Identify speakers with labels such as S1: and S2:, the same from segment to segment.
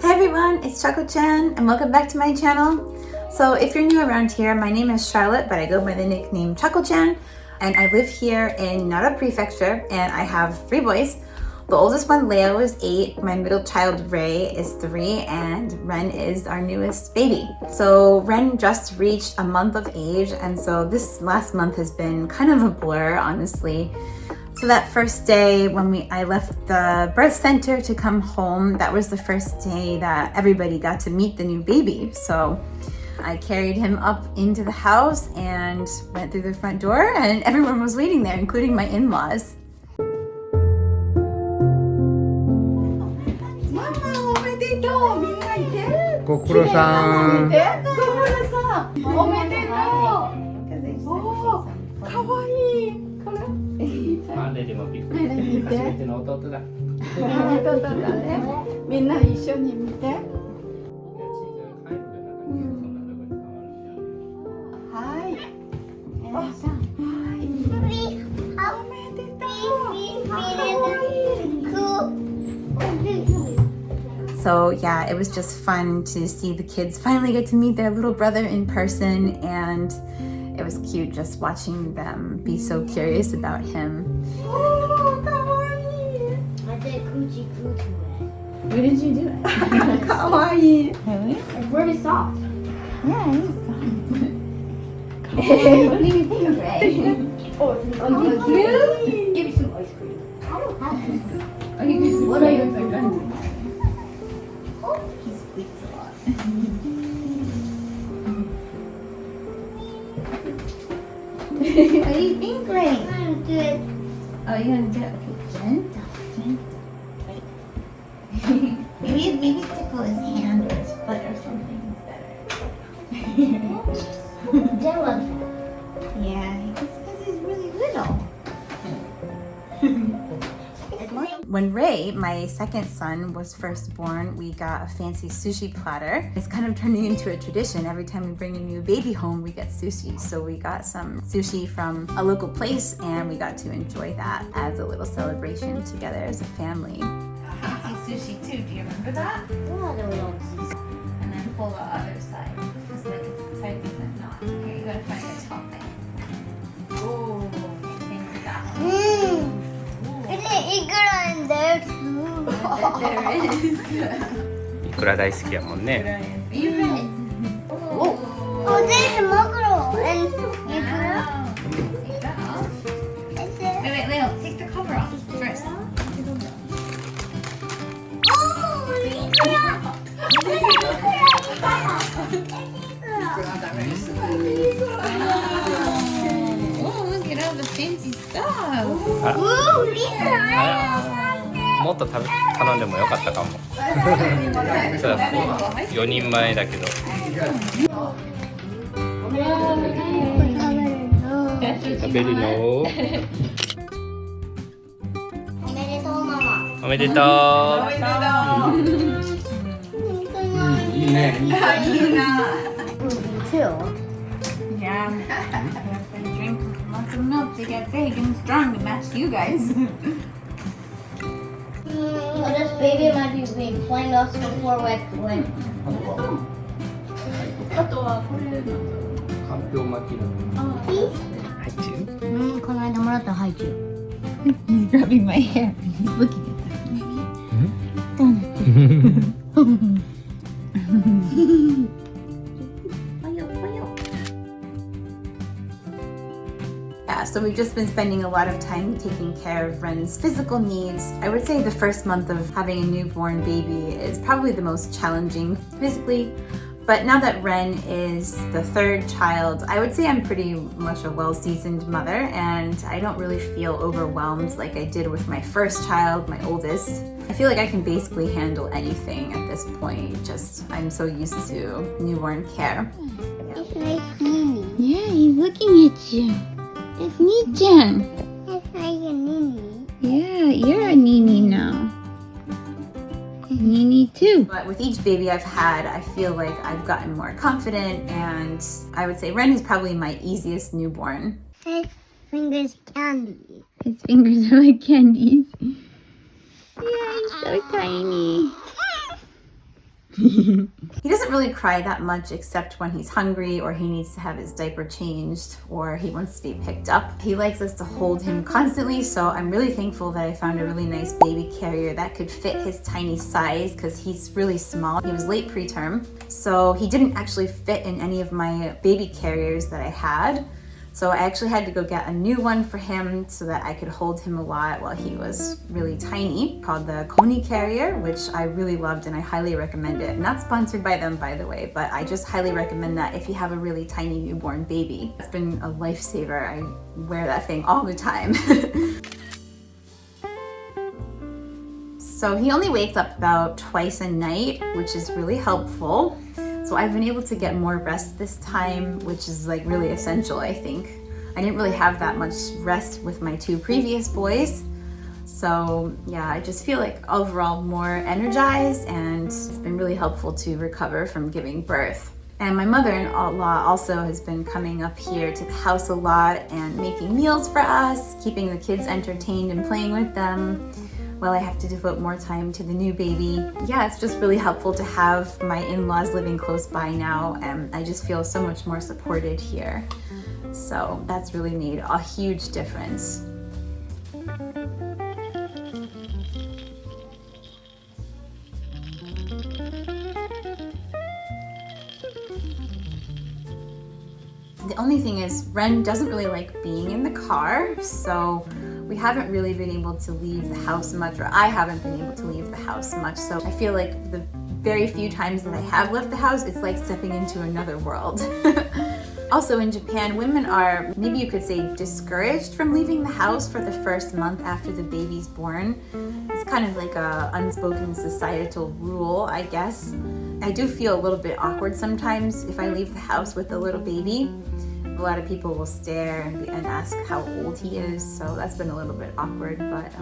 S1: Hi everyone, it's Chako-chan and welcome back to my channel. So if you're new around here, my name is Charlotte, but I go by the nickname Chako-chan, and I live here in Nara Prefecture, and I have 3 boys. The oldest one, Leo, is 8, my middle child, Ray, is 3, and Ren is our newest baby. So Ren just reached a month of age, and so this last month has been kind of a blur, honestly. So that first day when I left the birth center to come home, that was the first day that everybody got to meet the new baby. So I carried him up into the house and went through the front door, and everyone was waiting there, including my in-laws.
S2: Kokoro-san.
S1: So yeah, it was just fun to see the kids finally get to meet their little brother in person, and it was cute just watching them be so curious about him.
S3: I did coochie coo to it.
S1: Where did you do it?
S3: Kawaii.
S1: Really?
S3: It's really soft.
S1: Yeah, it is soft. What do you think, Ray?
S3: Oh, it's cute. Give me some ice cream. I don't have ice cream.
S1: Oh, you guys
S3: What are your favorite?
S1: Oh, he squeaks a lot. What do you think, Ray?
S3: I'm gonna do it.
S1: Oh, you're gonna do it? Okay, gentle, gentle. Wait. maybe tickle his hand or his foot or something is better.
S3: Dylan.
S1: Yeah, it's because he's really little. When Ray, my second son, was first born, we got a fancy sushi platter. It's kind of turning into a tradition. Every time we bring a new baby home, we get sushi. So we got some sushi from a local place, and we got to enjoy that as a little celebration together as a family. Fancy sushi too, do you remember that?
S3: Yeah, the little
S1: And then pull the other side, just like it's tight with a knot. Here, you gotta find the top thing. Oh, things like that.
S3: Isn't it ikura in there too?
S1: There is.
S2: いくら大好きやもんね。
S1: Favorite.
S3: Oh, there's maguro and ikura. Is it?
S1: Wait, Leo, take the cover off first.
S3: Oh, ikura!
S1: Oh, look at all the fancy stuff.
S3: Ooh, ikura!
S2: もっと頼んでもよかったかも。そうだ、4人前だけど。食べるの？
S3: おめでとうママ。
S2: おめでとう。いいね。いいね。
S3: Too.
S1: Yeah, I have to drink lots of milk to get big and strong to match you guys.
S3: So this baby might be playing us before we win.
S1: あとはこれ。
S2: かんぴょう巻きの。ハイチュウ？
S3: この間もらったハイチュウ。
S1: He's grabbing my hair. He's looking at Yeah, so we've just been spending a lot of time taking care of Ren's physical needs. I would say the first month of having a newborn baby is probably the most challenging physically. But now that Ren is the 3rd child, I would say I'm pretty much a well-seasoned mother, and I don't really feel overwhelmed like I did with my first child, my oldest. I feel like I can basically handle anything at this point. Just, I'm so used to newborn care.
S3: It's like Nini.
S1: Yeah, he's looking at you. It's Nii-chan.
S3: It's like a Nini.
S1: Yeah, you're a Nini now. Nini too. But with each baby I've had, I feel like I've gotten more confident, and I would say Ren is probably my easiest newborn.
S3: His fingers candy.
S1: His fingers are like candies. Yeah, he's so tiny. He doesn't really cry that much except when he's hungry or he needs to have his diaper changed or he wants to be picked up. He likes us to hold him constantly, so I'm really thankful that I found a really nice baby carrier that could fit his tiny size because he's really small. He was late preterm, so he didn't actually fit in any of my baby carriers that I had. So I actually had to go get a new one for him so that I could hold him a lot while he was really tiny, called the Coney carrier, which I really loved and I highly recommend it. Not sponsored by them, by the way, but I just highly recommend that if you have a really tiny newborn baby. It's been a lifesaver. I wear that thing all the time. So he only wakes up about twice a night, which is really helpful. So I've been able to get more rest this time, which is like really essential, I think. I didn't really have that much rest with my two previous boys. So yeah, I just feel like overall more energized, and it's been really helpful to recover from giving birth. And my mother-in-law also has been coming up here to the house a lot and making meals for us, keeping the kids entertained and playing with them. Well, I have to devote more time to the new baby. Yeah, it's just really helpful to have my in-laws living close by now, and I just feel so much more supported here. So that's really made a huge difference. The only thing is, Ren doesn't really like being in the car, so we haven't really been able to leave the house much, or I haven't been able to leave the house much. So I feel like the very few times that I have left the house, it's like stepping into another world. Also in Japan, women are, maybe you could say, discouraged from leaving the house for the first month after the baby's born. It's kind of like a unspoken societal rule, I guess. I do feel a little bit awkward sometimes if I leave the house with a little baby. A lot of people will stare and ask how old he is, so that's been a little bit awkward. But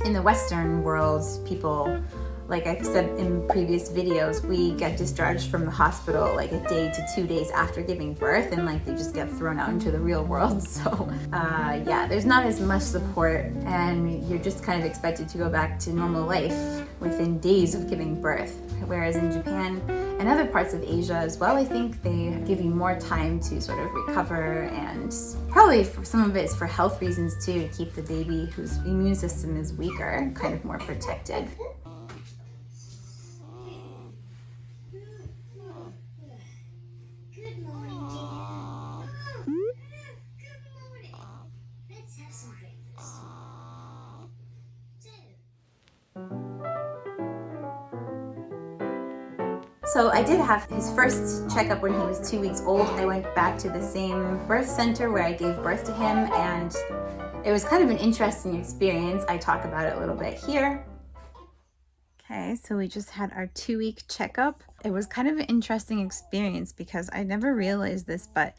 S1: in the Western world, people, like I've said in previous videos, we get discharged from the hospital like a day to 2 days after giving birth, and like they just get thrown out into the real world. So yeah, there's not as much support, and you're just kind of expected to go back to normal life within days of giving birth. Whereas in Japan and other parts of Asia as well, I think they give you more time to sort of recover, and probably for some of it is for health reasons too, to keep the baby whose immune system is weaker kind of more protected.
S3: Good morning, dear. Good morning. Let's have some breakfast.
S1: So I did have his first checkup when he was 2 weeks old. I went back to the same birth center where I gave birth to him, and it was kind of an interesting experience. I talk about it a little bit here. Okay, so we just had our 2-week checkup. It was kind of an interesting experience because I never realized this, but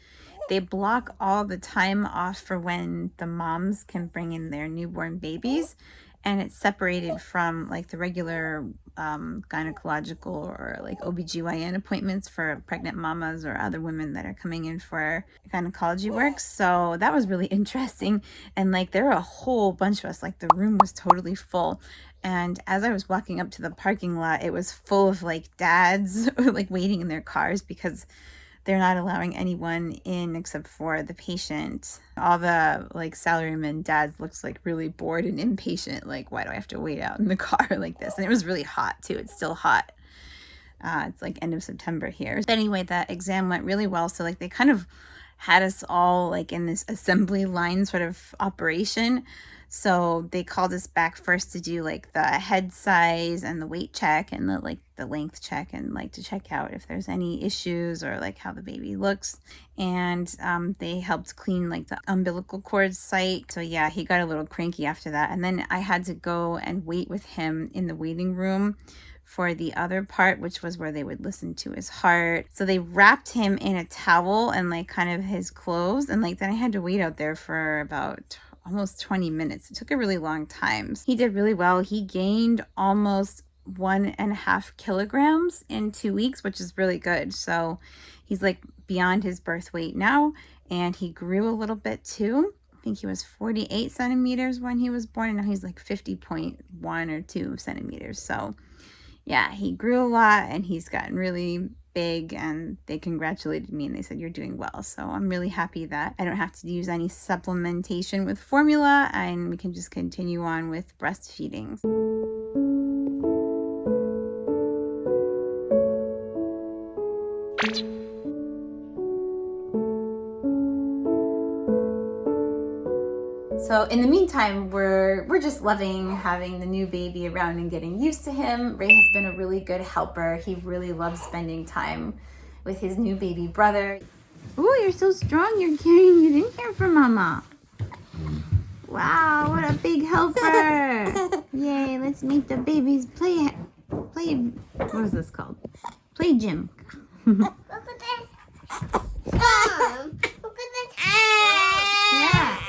S1: they block all the time off for when the moms can bring in their newborn babies, and it's separated from like the regular gynecological or like OBGYN appointments for pregnant mamas or other women that are coming in for gynecology work. So that was really interesting. And like there were a whole bunch of us, like the room was totally full. And as I was walking up to the parking lot, it was full of like dads like waiting in their cars because they're not allowing anyone in except for the patient. All the like salaryman dads looks like really bored and impatient. Like, why do I have to wait out in the car like this? And it was really hot too. It's still hot. It's like end of September here. But anyway, that exam went really well. So like they kind of had us all like in this assembly line sort of operation. So they called us back first to do like the head size and the weight check and the length check, and like to check out if there's any issues or like how the baby looks. And they helped clean like the umbilical cord site. So yeah, he got a little cranky after that. And then I had to go and wait with him in the waiting room for the other part, which was where they would listen to his heart. So they wrapped him in a towel and like kind of his clothes, and like then I had to wait out there for about almost 20 minutes. It took a really long time. He did really well. He gained almost 1.5 kilograms in 2 weeks, which is really good. So he's like beyond his birth weight now, and he grew a little bit too. I think he was 48 centimeters when he was born, and now he's like 50.1 or 2 centimeters. So yeah, he grew a lot and he's gotten really big, and they congratulated me and they said, you're doing well. So I'm really happy that I don't have to use any supplementation with formula and we can just continue on with breastfeeding. So in the meantime, we're just loving having the new baby around and getting used to him. Ray has been a really good helper. He really loves spending time with his new baby brother. Oh, you're so strong. You're carrying it in here for Mama. Wow, what a big helper. Yay, let's make the babies play, what is this called? Play gym.
S3: Look at this. Mom, look at this.
S1: Yeah.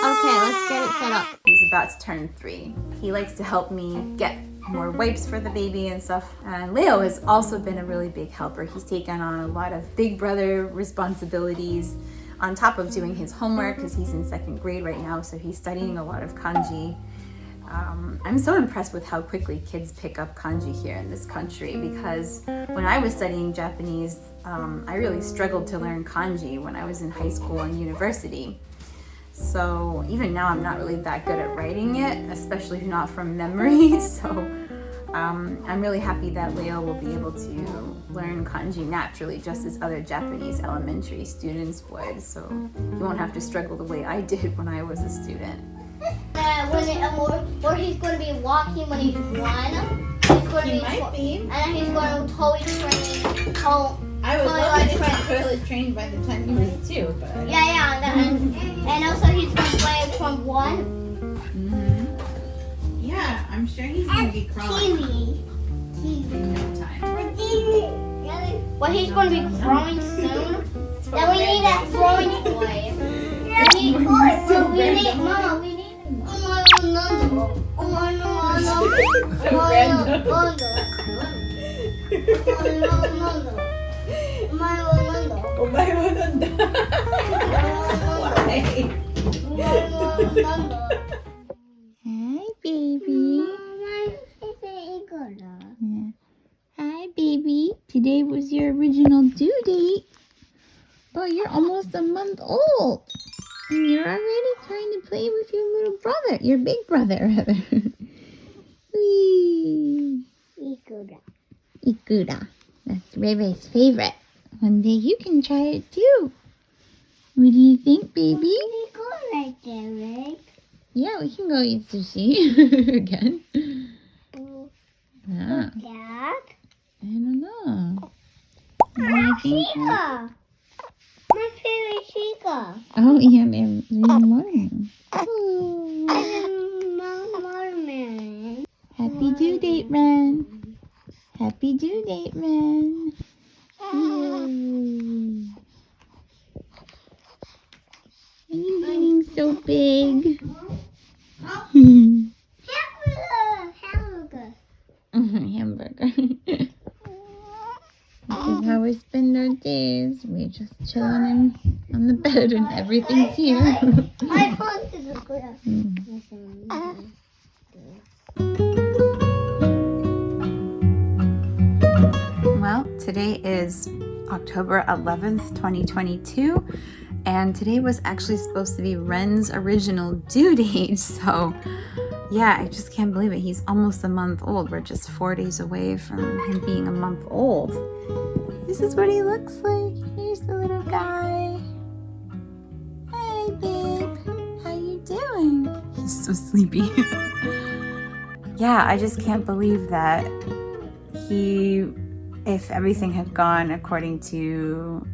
S1: Okay, let's get it set up. He's about to turn 3. He likes to help me get more wipes for the baby and stuff. And Leo has also been a really big helper. He's taken on a lot of big brother responsibilities on top of doing his homework because he's in 2nd grade right now, so he's studying a lot of kanji. I'm so impressed with how quickly kids pick up kanji here in this country, because when I was studying Japanese, I really struggled to learn kanji when I was in high school and university. So even now I'm not really that good at writing it, especially not from memory. So I'm really happy that Leo will be able to learn kanji naturally, just as other Japanese elementary students would. So he won't have to struggle the way I did when I was a student.
S3: Or he's going to be walking when he's 1. He's going to be, and then he's going to toy train home.
S1: I would love it if he toilet trained by the time he was 2, but...
S3: Yeah, and also he's going to play from 1.
S1: Mm-hmm. Yeah, I'm sure he's going to be crawling
S3: TV.
S1: in no time.
S3: Well, he's going to be crawling soon. Then we need a throwing toy. Mama, we need...
S1: Hi, baby. Yeah. Hi, baby. Today was your original due date. But you're almost a month old. And you're already trying to play with your little brother. Your big brother, rather. Whee! Ikura. That's Ray's favorite. One day you can try it too. What do you think, baby? Yeah, we can go eat sushi again. Ah,
S3: Dad?
S1: I don't know. What do you think?
S3: My favorite Chica.
S1: Oh, yeah, they're morning.
S3: Merman.
S1: Happy due date, Ren. Happy due date, Ren. Yay. Are you getting so big? Hamburger. This is how we spend our days. We're just chilling on the bed and everything's here. Well, today is October 11th, 2022, and today was actually supposed to be Ren's original due date, so yeah, I just can't believe it. He's almost a month old. We're just 4 days away from him being a month old. This is what he looks like. Here's the little guy. Hey, babe. How you doing? He's so sleepy. Yeah, I just can't believe that if everything had gone according to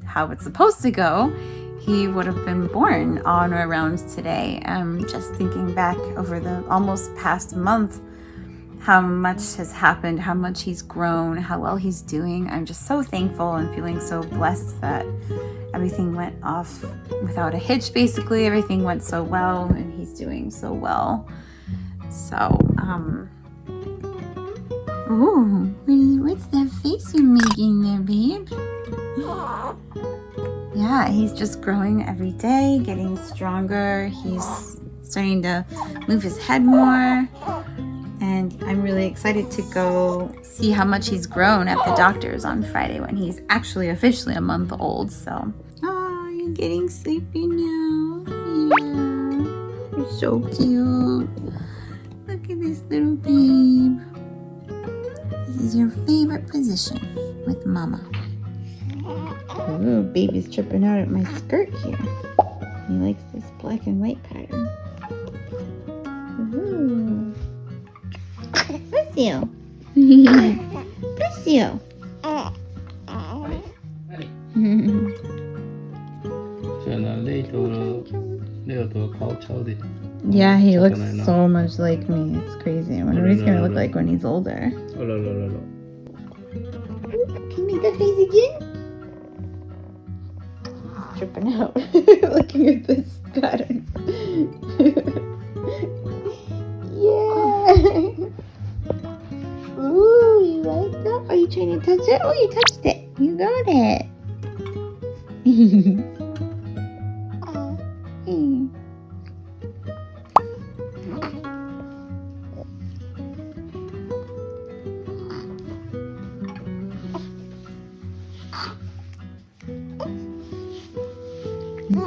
S1: how it's supposed to go, he would have been born on or around today. Just thinking back over the almost past month, how much has happened, how much he's grown, how well he's doing. I'm just so thankful and feeling so blessed that everything went off without a hitch, basically. Everything went so well and he's doing so well. So, ooh, what's that face you're making there, babe? Yeah, he's just growing every day, getting stronger. He's starting to move his head more. And I'm really excited to go see how much he's grown at the doctor's on Friday when he's actually officially a month old. So, oh, you're getting sleepy now. Yeah, you're so cute. Look at this little babe. This is your favorite position with Mama. Ooh, baby's tripping out at my skirt here. He likes this black and white pattern. Ooh. Bless you. Bless you. Yeah, he looks so much like me. It's crazy. I wonder what he's gonna look like when he's older. Can you make that face again? He's tripping out. Looking at this pattern. Yeah. Ooh, you like that? Are you trying to touch it? Oh, you touched it. You got it. He's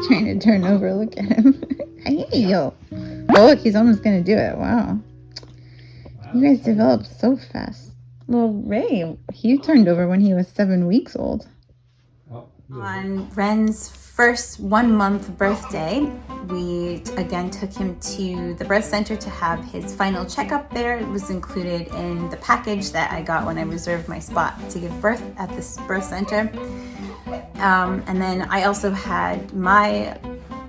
S1: trying to turn over. Look at him. Hey, yo. Oh, look, he's almost going to do it. Wow. You guys develop so fast. Well, Ray, he turned over when he was 7 weeks old. On Ren's first 1 month birthday, we again took him to the birth center to have his final checkup there. It was included in the package that I got when I reserved my spot to give birth at this birth center. And then I also had my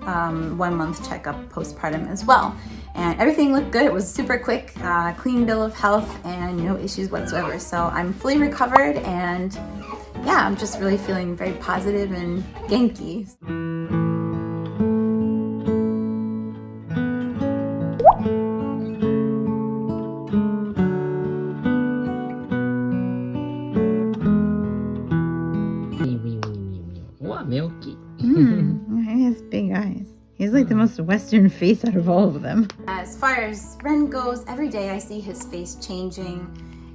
S1: 1 month checkup postpartum as well. And everything looked good. It was super quick, clean bill of health, and no issues whatsoever. So I'm fully recovered, and yeah, I'm just really feeling very positive and genki. He has big eyes. He's like the most Western face out of all of them. As far as Ren goes, every day I see his face changing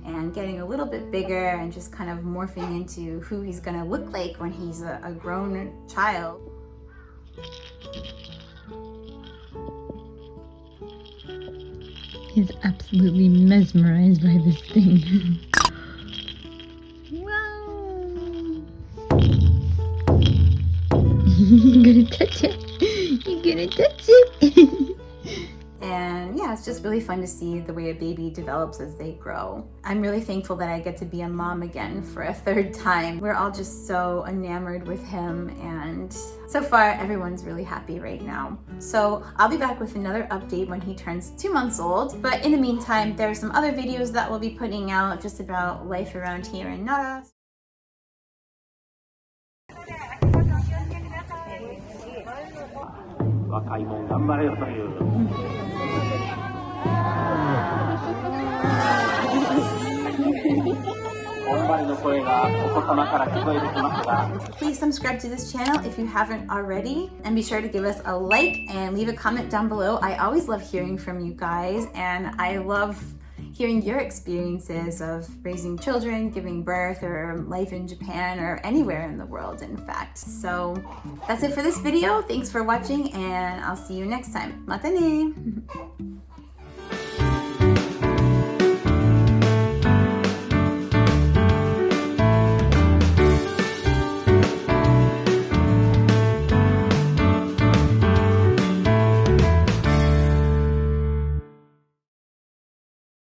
S1: and getting a little bit bigger and just kind of morphing into who he's gonna look like when he's a grown child. He's absolutely mesmerized by this thing. Wow! You're gonna touch it. You're gonna touch it. And yeah, it's just really fun to see the way a baby develops as they grow. I'm really thankful that I get to be a mom again for a third time. We're all just so enamored with him, and so far everyone's really happy right now. So I'll be back with another update when he turns 2 months old. But in the meantime, there are some other videos that we'll be putting out just about life around here in Nara. Please subscribe to this channel if you haven't already, and be sure to give us a like and leave a comment down below. I always love hearing from you guys, and I love hearing your experiences of raising children, giving birth, or life in Japan, or anywhere in the world, in fact. So that's it for this video. Thanks for watching, and I'll see you next time. Mata ne!